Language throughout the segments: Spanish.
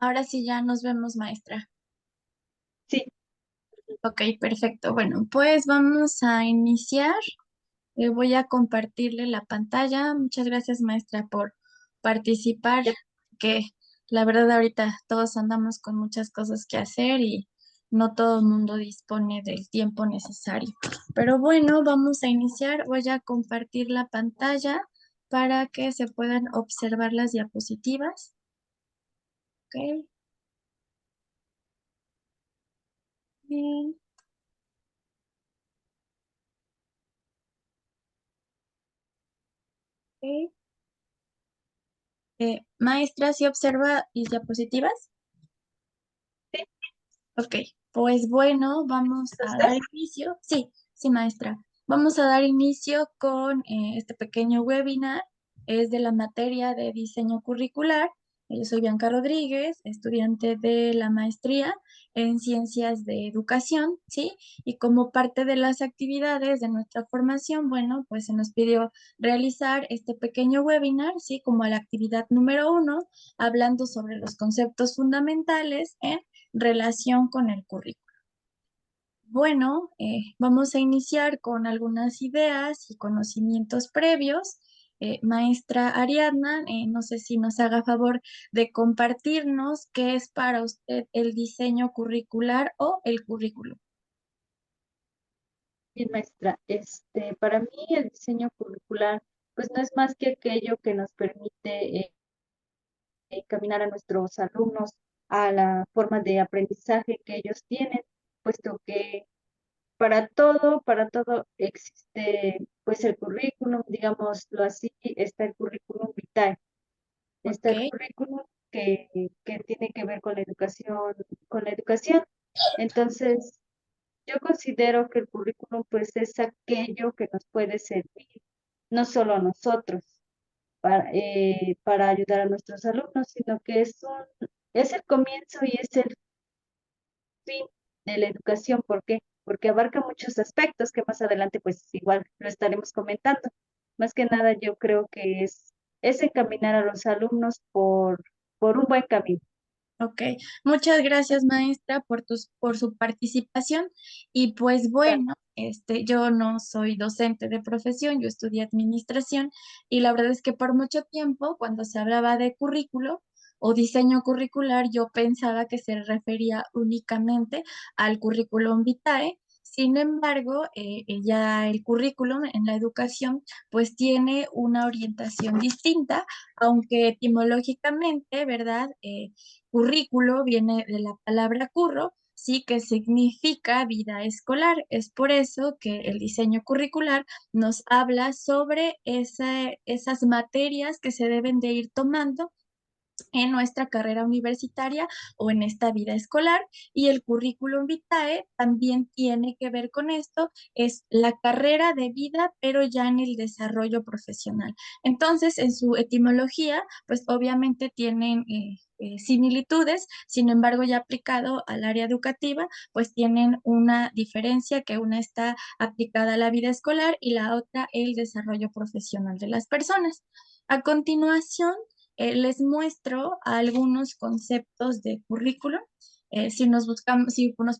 Ahora sí ya nos vemos, maestra. Sí, Ok, perfecto. Bueno, pues vamos a iniciar. Voy a compartirle la pantalla. Muchas gracias, maestra, por participar, ya, que la verdad ahorita todos andamos con muchas cosas que hacer y no todo el mundo dispone del tiempo necesario. Pero bueno, vamos a iniciar. Voy a compartir la pantalla para que se puedan observar las diapositivas. Ok, bien. Ok. Maestra, ¿sí observa mis diapositivas? sí, Ok, pues bueno, vamos ¿tú a dar estás? inicio. Sí, sí, maestra. Vamos a dar inicio con este pequeño webinar. Es de la materia de diseño curricular. Yo soy Bianca Rodríguez, estudiante de la maestría en Ciencias de Educación, ¿sí? Y como parte de las actividades de nuestra formación, bueno, pues se nos pidió realizar este pequeño webinar, ¿sí? Como la actividad número 1, hablando sobre los conceptos fundamentales en relación con el currículo. Bueno, vamos a iniciar con algunas ideas y conocimientos previos. Maestra Ariadna, no sé si nos haga favor de compartirnos qué es para usted el diseño curricular o el currículo. Bien, maestra. Para mí el diseño curricular, pues no es más que aquello que nos permite caminar a nuestros alumnos a la forma de aprendizaje que ellos tienen, puesto que para todo existe pues el currículum, digámoslo así, está el currículum vitae, está Ok, el currículum que tiene que ver con la educación. Entonces, yo considero que el currículum pues es aquello que nos puede servir, no solo a nosotros, para ayudar a nuestros alumnos, sino que es el comienzo y es el fin de la educación. ¿Por qué? Porque abarca muchos aspectos que más adelante pues igual lo estaremos comentando. Más que nada yo creo que es encaminar a los alumnos por un buen camino. ok. Muchas gracias, maestra, por su participación. Y pues Claro. bueno, yo no soy docente de profesión, yo estudié administración y la verdad es que por mucho tiempo, cuando se hablaba de currículo o diseño curricular, yo pensaba que se refería únicamente al currículum vitae. Sin embargo, ya el currículum en la educación pues tiene una orientación distinta, aunque etimológicamente, ¿verdad? Currículo viene de la palabra curro, sí, que significa vida escolar. Es por eso que el diseño curricular nos habla sobre esas materias que se deben de ir tomando en nuestra carrera universitaria o en esta vida escolar. Y el currículum vitae también tiene que ver con esto, es la carrera de vida, pero ya en el desarrollo profesional. Entonces, en su etimología, pues obviamente tienen similitudes, sin embargo, ya aplicado al área educativa, pues tienen una diferencia, que una está aplicada a la vida escolar y la otra el desarrollo profesional de las personas. A continuación, les muestro algunos conceptos de currículum. Si nos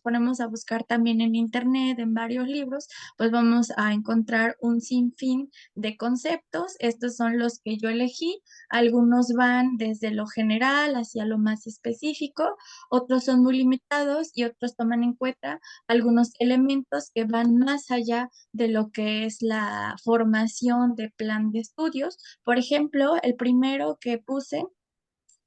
ponemos a buscar también en internet, en varios libros, pues vamos a encontrar un sinfín de conceptos. Estos son los que yo elegí. Algunos van desde lo general hacia lo más específico, otros son muy limitados y otros toman en cuenta algunos elementos que van más allá de lo que es la formación de plan de estudios. Por ejemplo, el primero que puse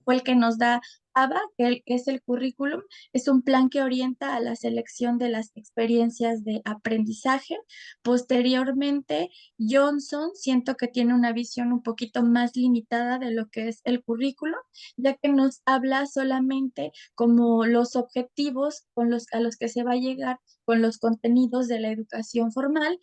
fue el que nos da ABA, que es el currículum. Es un plan que orienta a la selección de las experiencias de aprendizaje. Posteriormente, Johnson, siento que tiene una visión un poquito más limitada de lo que es el currículum, ya que nos habla solamente como los objetivos a los que se va a llegar con los contenidos de la educación formal.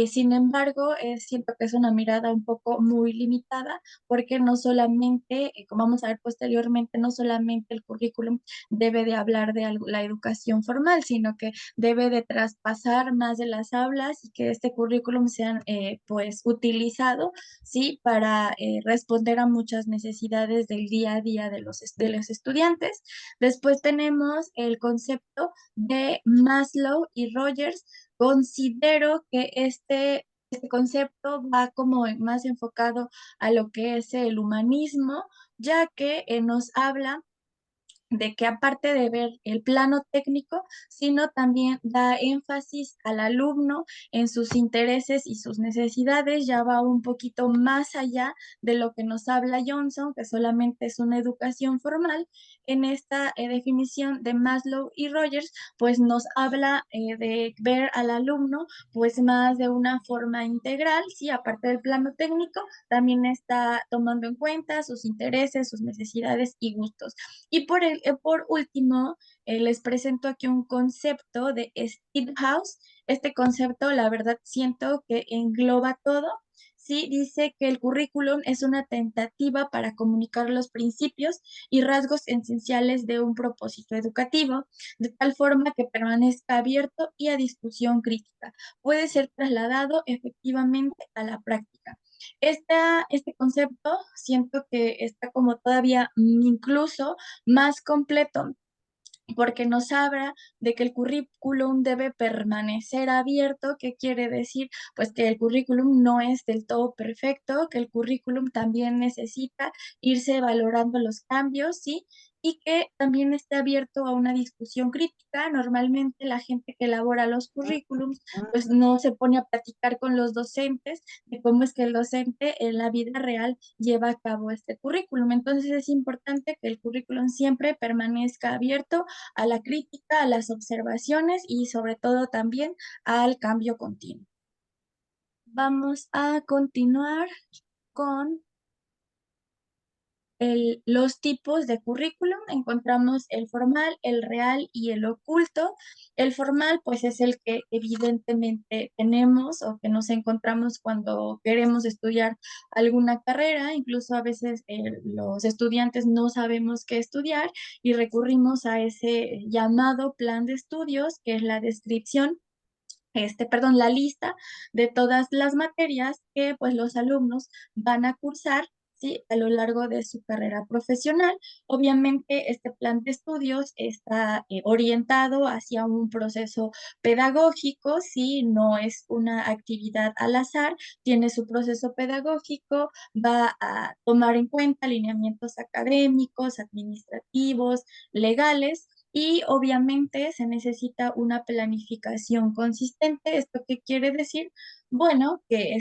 Sin embargo, siento que es una mirada un poco muy limitada porque no solamente, como vamos a ver posteriormente, no solamente el currículum debe de hablar de la educación formal, sino que debe de traspasar más de las aulas y que este currículum sea pues utilizado, ¿sí? Para responder a muchas necesidades del día a día de los estudiantes. Después tenemos el concepto de Maslow y Rogers. Considero que este concepto va como más enfocado a lo que es el humanismo, ya que nos habla de que aparte de ver el plano técnico, sino también da énfasis al alumno en sus intereses y sus necesidades, ya va un poquito más allá de lo que nos habla Johnson, que solamente es una educación formal. En esta definición de Maslow y Rogers, pues nos habla de ver al alumno pues más de una forma integral, sí, aparte del plano técnico, también está tomando en cuenta sus intereses, sus necesidades y gustos. Y por último, les presento aquí un concepto de Steve House. Este concepto, la verdad, siento que engloba todo. Sí, dice que el currículum es una tentativa para comunicar los principios y rasgos esenciales de un propósito educativo, de tal forma que permanezca abierto y a discusión crítica. Puede ser trasladado efectivamente a la práctica. Este concepto siento que está como todavía incluso más completo porque nos habla de que el currículum debe permanecer abierto. ¿Qué quiere decir? Pues que el currículum no es del todo perfecto, que el currículum también necesita irse valorando los cambios, ¿sí? Y que también esté abierto a una discusión crítica. Normalmente la gente que elabora los currículums, pues no se pone a platicar con los docentes de cómo es que el docente en la vida real lleva a cabo este currículum. Entonces es importante que el currículum siempre permanezca abierto a la crítica, a las observaciones y sobre todo también al cambio continuo. Vamos a continuar con los tipos de currículum. Encontramos el formal, el real y el oculto. El formal, pues es el que evidentemente tenemos o que nos encontramos cuando queremos estudiar alguna carrera. Incluso a veces los estudiantes no sabemos qué estudiar y recurrimos a ese llamado plan de estudios, que es la descripción perdón, la lista de todas las materias que pues los alumnos van a cursar, ¿sí? A lo largo de su carrera profesional. Obviamente este plan de estudios está orientado hacia un proceso pedagógico, ¿sí? No es una actividad al azar, tiene su proceso pedagógico, va a tomar en cuenta lineamientos académicos, administrativos, legales y obviamente se necesita una planificación consistente. ¿Esto qué quiere decir? Bueno, que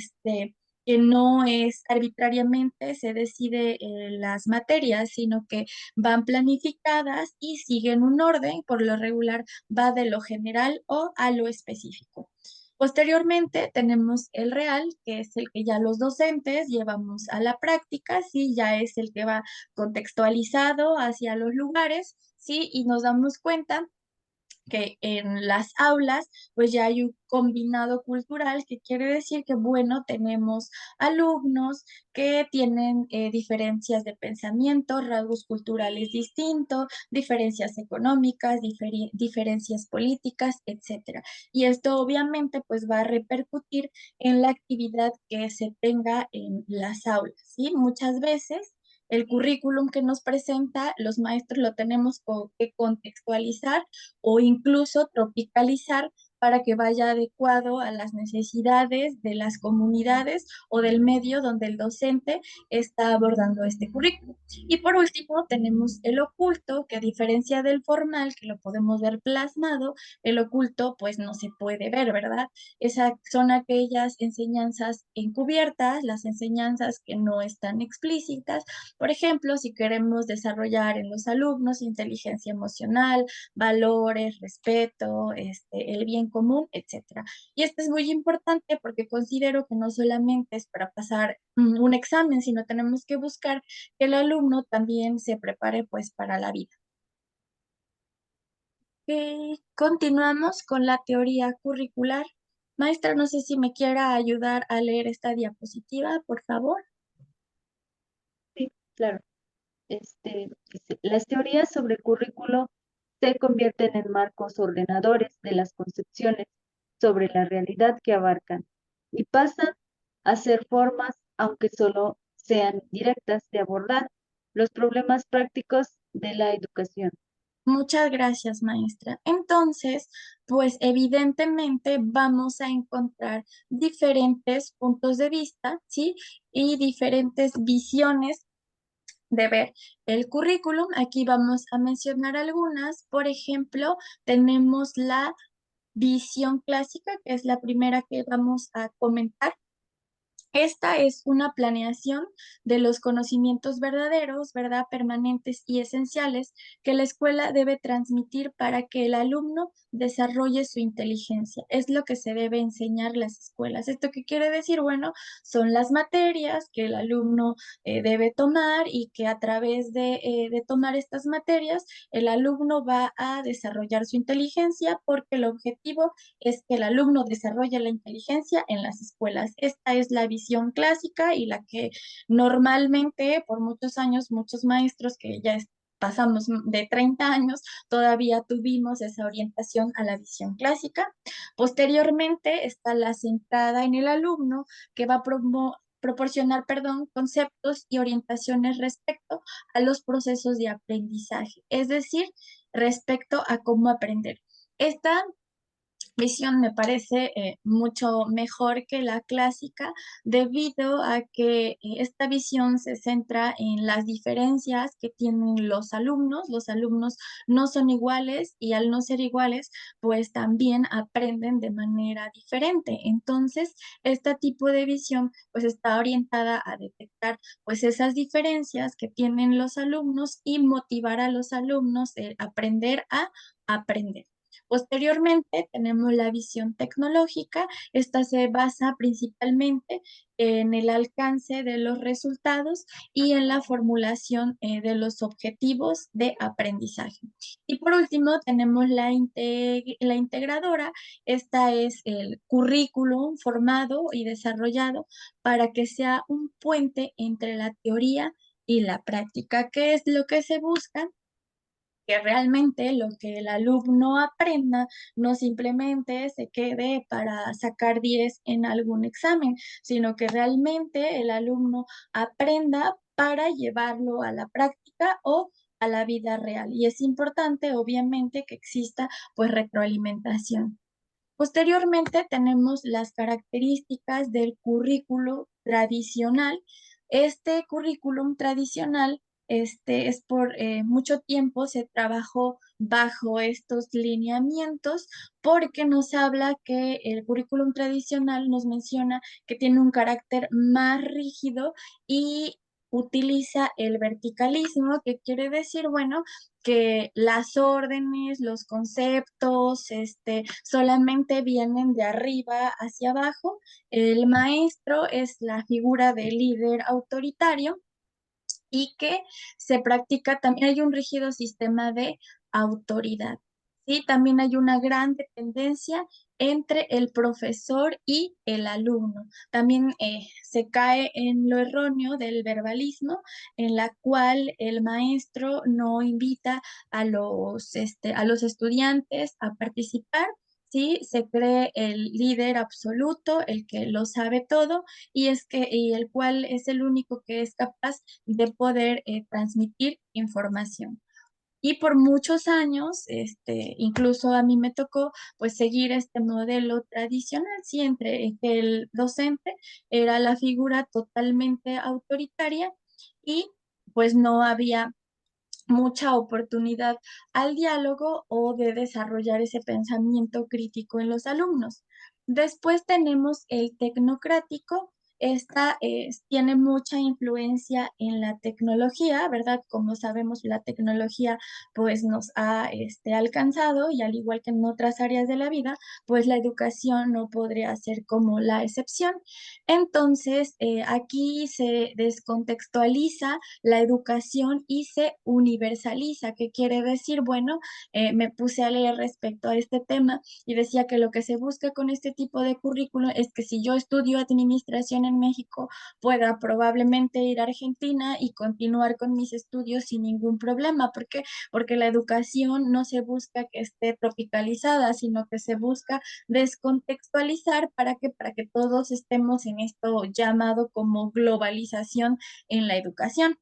no es arbitrariamente se decide las materias, sino que van planificadas y siguen un orden, por lo regular va de lo general o a lo específico. Posteriormente tenemos el real, que es el que ya los docentes llevamos a la práctica, sí, ya es el que va contextualizado hacia los lugares, sí, y nos damos cuenta que en las aulas pues ya hay un combinado cultural que quiere decir que, bueno, tenemos alumnos que tienen diferencias de pensamiento, rasgos culturales distintos, diferencias económicas, diferencias políticas, etcétera. Y esto obviamente pues va a repercutir en la actividad que se tenga en las aulas, ¿sí? Muchas veces el currículum que nos presenta, los maestros lo tenemos que contextualizar o incluso tropicalizar para que vaya adecuado a las necesidades de las comunidades o del medio donde el docente está abordando este currículum. Y por último, tenemos el oculto, que a diferencia del formal, que lo podemos ver plasmado, el oculto pues no se puede ver, ¿verdad? Esas son aquellas enseñanzas encubiertas, las enseñanzas que no están explícitas. Por ejemplo, si queremos desarrollar en los alumnos inteligencia emocional, valores, respeto, el bien común, etcétera. Y esto es muy importante porque considero que no solamente es para pasar un examen, sino tenemos que buscar que el alumno también se prepare pues para la vida. Ok, continuamos con la teoría curricular. Maestra, no sé si me quiera ayudar a leer esta diapositiva, por favor. Sí, claro. Dice, las teorías sobre currículo se convierten en marcos ordenadores de las concepciones sobre la realidad que abarcan y pasan a ser formas, aunque solo sean directas, de abordar los problemas prácticos de la educación. Muchas gracias, maestra. Entonces, pues evidentemente vamos a encontrar diferentes puntos de vista, ¿sí? Y diferentes visiones de ver el currículum. Aquí vamos a mencionar algunas. Por ejemplo, tenemos la visión clásica, que es la primera que vamos a comentar. Esta es una planeación de los conocimientos verdaderos, ¿verdad? Permanentes y esenciales que la escuela debe transmitir para que el alumno desarrolle su inteligencia. Es lo que se debe enseñar las escuelas. ¿Esto qué quiere decir? Bueno, son las materias que el alumno debe tomar y que a través de tomar estas materias, el alumno va a desarrollar su inteligencia porque el objetivo es que el alumno desarrolle la inteligencia en las escuelas. Esta es la visión clásica y la que normalmente por muchos años, muchos maestros que ya pasamos de 30 años, todavía tuvimos esa orientación a la visión clásica. Posteriormente está la centrada en el alumno que va a proporcionar, perdón, conceptos y orientaciones respecto a los procesos de aprendizaje, es decir, respecto a cómo aprender. Esta visión me parece mucho mejor que la clásica debido a que esta visión se centra en las diferencias que tienen los alumnos. Los alumnos no son iguales y al no ser iguales, pues también aprenden de manera diferente. Entonces, este tipo de visión pues está orientada a detectar pues esas diferencias que tienen los alumnos y motivar a los alumnos a aprender a aprender. Posteriormente tenemos la visión tecnológica. Esta se basa principalmente en el alcance de los resultados y en la formulación de los objetivos de aprendizaje. Y por último tenemos la integradora. Esta es el currículum formado y desarrollado para que sea un puente entre la teoría y la práctica. ¿Qué es lo que se busca? Que realmente lo que el alumno aprenda no simplemente se quede para sacar 10 en algún examen, sino que realmente el alumno aprenda para llevarlo a la práctica o a la vida real. Y es importante, obviamente, que exista pues retroalimentación. Posteriormente tenemos las características del currículo tradicional. Este currículum tradicional es por mucho tiempo se trabajó bajo estos lineamientos porque nos habla que el currículum tradicional nos menciona que tiene un carácter más rígido y utiliza el verticalismo, que quiere decir, bueno, que las órdenes, los conceptos, solamente vienen de arriba hacia abajo. El maestro es la figura de líder autoritario y que se practica, también hay un rígido sistema de autoridad. ¿Sí? También hay una gran dependencia entre el profesor y el alumno. También se cae en lo erróneo del verbalismo, en la cual el maestro no invita a los estudiantes a participar. Sí, se cree el líder absoluto, el que lo sabe todo, y el cual es el único que es capaz de poder transmitir información. Y por muchos años, incluso a mí me tocó pues seguir este modelo tradicional, sí, entre que el docente era la figura totalmente autoritaria y pues no había mucha oportunidad al diálogo o de desarrollar ese pensamiento crítico en los alumnos. Después tenemos el tecnocrático. esta tiene mucha influencia en la tecnología, ¿verdad? Como sabemos, la tecnología pues nos ha alcanzado y al igual que en otras áreas de la vida, pues la educación no podría ser como la excepción. Entonces, aquí se descontextualiza la educación y se universaliza. ¿Qué quiere decir? Bueno, me puse a leer respecto a este tema y decía que lo que se busca con este tipo de currículo es que si yo estudio administración en México, pueda probablemente ir a Argentina y continuar con mis estudios sin ningún problema. ¿Por qué? Porque la educación no se busca que esté tropicalizada, sino que se busca descontextualizar para que todos estemos en esto llamado como globalización en la educación.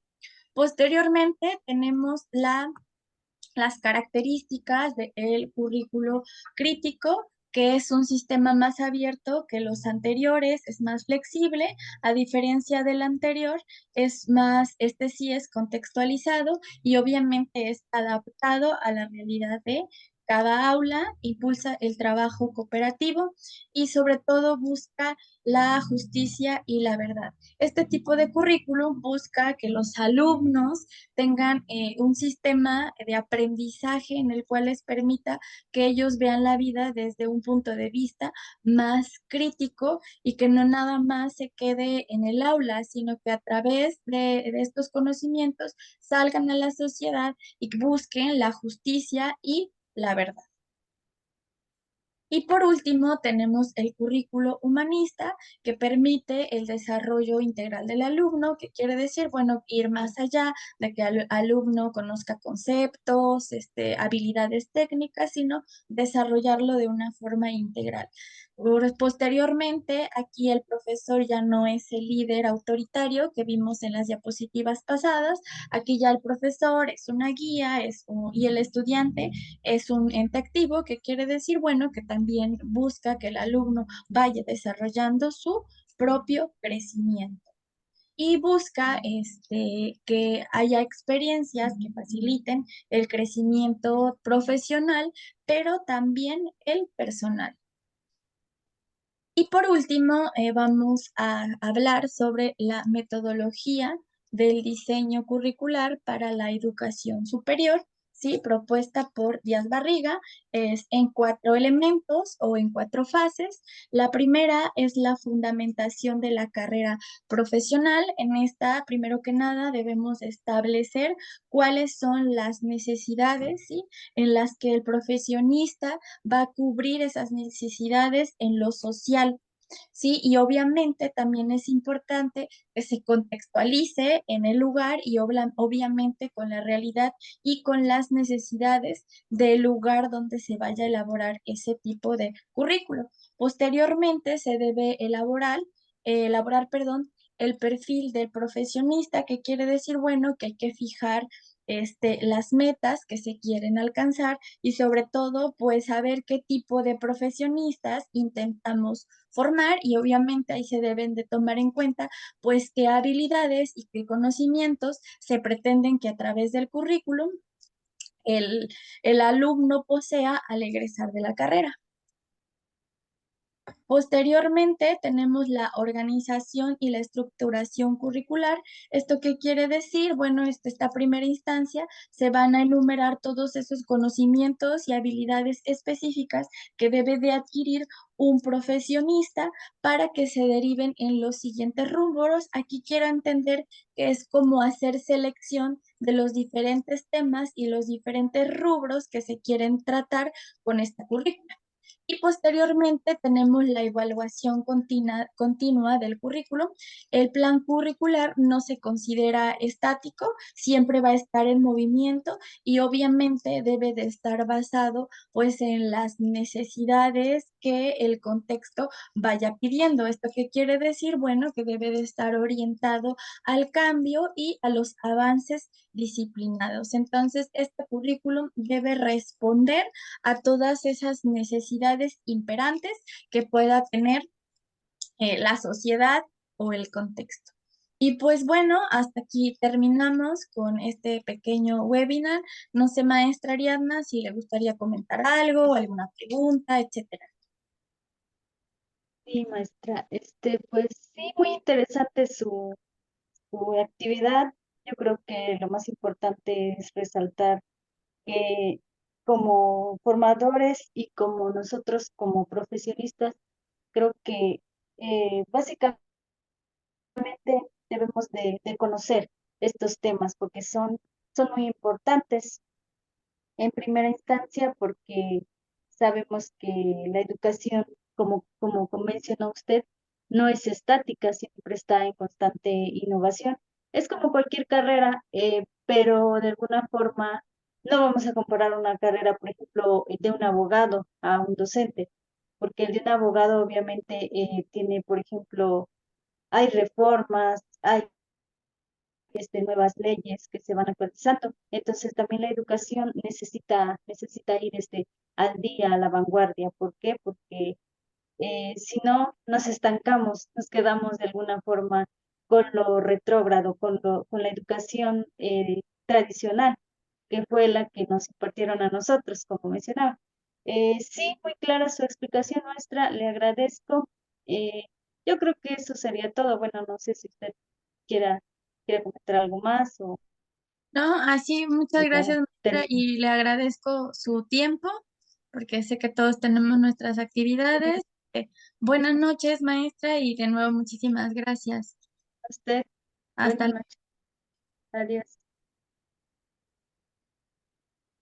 Posteriormente tenemos las características del currículo crítico, que es un sistema más abierto que los anteriores, es más flexible, a diferencia del anterior, es más, este sí es contextualizado y obviamente es adaptado a la realidad de cada aula, impulsa el trabajo cooperativo y sobre todo busca la justicia y la verdad. Este tipo de currículum busca que los alumnos tengan un sistema de aprendizaje en el cual les permita que ellos vean la vida desde un punto de vista más crítico y que no nada más se quede en el aula, sino que a través de estos conocimientos salgan a la sociedad y busquen la justicia y la verdad. Y por último, tenemos el currículo humanista que permite el desarrollo integral del alumno, que quiere decir, bueno, ir más allá de que el alumno conozca conceptos, habilidades técnicas, sino desarrollarlo de una forma integral. Posteriormente, aquí el profesor ya no es el líder autoritario que vimos en las diapositivas pasadas. Aquí ya el profesor es una guía y el estudiante es un ente activo, que quiere decir, bueno, que también busca que el alumno vaya desarrollando su propio crecimiento y busca que haya experiencias que faciliten el crecimiento profesional, pero también el personal. Y por último, vamos a hablar sobre la metodología del diseño curricular para la educación superior, ¿sí? Propuesta por Díaz Barriga, es en 4 elementos o en 4 fases. La primera es la fundamentación de la carrera profesional. En esta, primero que nada, debemos establecer cuáles son las necesidades, ¿sí? En las que el profesionista va a cubrir esas necesidades en lo social. Sí, y obviamente también es importante que se contextualice en el lugar y obviamente con la realidad y con las necesidades del lugar donde se vaya a elaborar ese tipo de currículo. Posteriormente se debe elaborar, perdón, el perfil del profesionista, que quiere decir, bueno, que hay que fijar las metas que se quieren alcanzar y sobre todo, pues saber qué tipo de profesionistas intentamos formar y obviamente ahí se deben de tomar en cuenta pues qué habilidades y qué conocimientos se pretenden que a través del currículum el, el alumno posea al egresar de la carrera. Posteriormente tenemos la organización y la estructuración curricular. ¿Esto qué quiere decir? Bueno, esta primera instancia se van a enumerar todos esos conocimientos y habilidades específicas que debe de adquirir un profesionista para que se deriven en los siguientes rubros. Aquí quiero entender que es como hacer selección de los diferentes temas y los diferentes rubros que se quieren tratar con esta currícula. Y posteriormente tenemos la evaluación continua del currículum. El plan curricular no se considera estático, siempre va a estar en movimiento y obviamente debe de estar basado pues en las necesidades que el contexto vaya pidiendo. ¿Esto qué quiere decir? Bueno, que debe de estar orientado al cambio y a los avances disciplinados. Entonces, este currículum debe responder a todas esas necesidades imperantes que pueda tener la sociedad o el contexto. Y pues bueno, hasta aquí terminamos con este pequeño webinar. No sé, maestra Ariadna, si le gustaría comentar algo, alguna pregunta, etcétera. Sí, maestra, pues sí, muy interesante su actividad. Yo creo que lo más importante es resaltar que como formadores y como nosotros como profesionistas, creo que básicamente debemos de conocer estos temas porque son muy importantes. En primera instancia, porque sabemos que la educación, como mencionó usted, no es estática, siempre está en constante innovación. Es como cualquier carrera, pero de alguna forma no vamos a comparar una carrera, por ejemplo, de un abogado a un docente, porque el de un abogado obviamente tiene, por ejemplo, hay reformas, hay nuevas leyes que se van actualizando. Entonces también la educación necesita ir al día, a la vanguardia. ¿Por qué? Porque si no, nos estancamos, nos quedamos de alguna forma con lo retrógrado, con la educación tradicional, que fue la que nos impartieron a nosotros, como mencionaba. Sí, muy clara su explicación nuestra, le agradezco. Eh, yo creo que eso sería todo. Bueno, no sé si usted quiera, quiera comentar algo más No, así, muchas o ya gracias, maestra, termino. y le agradezco su tiempo, porque sé que todos tenemos nuestras actividades. Eh, Buenas noches, maestra, y de nuevo muchísimas gracias. A usted, Hasta buenas noches, adiós.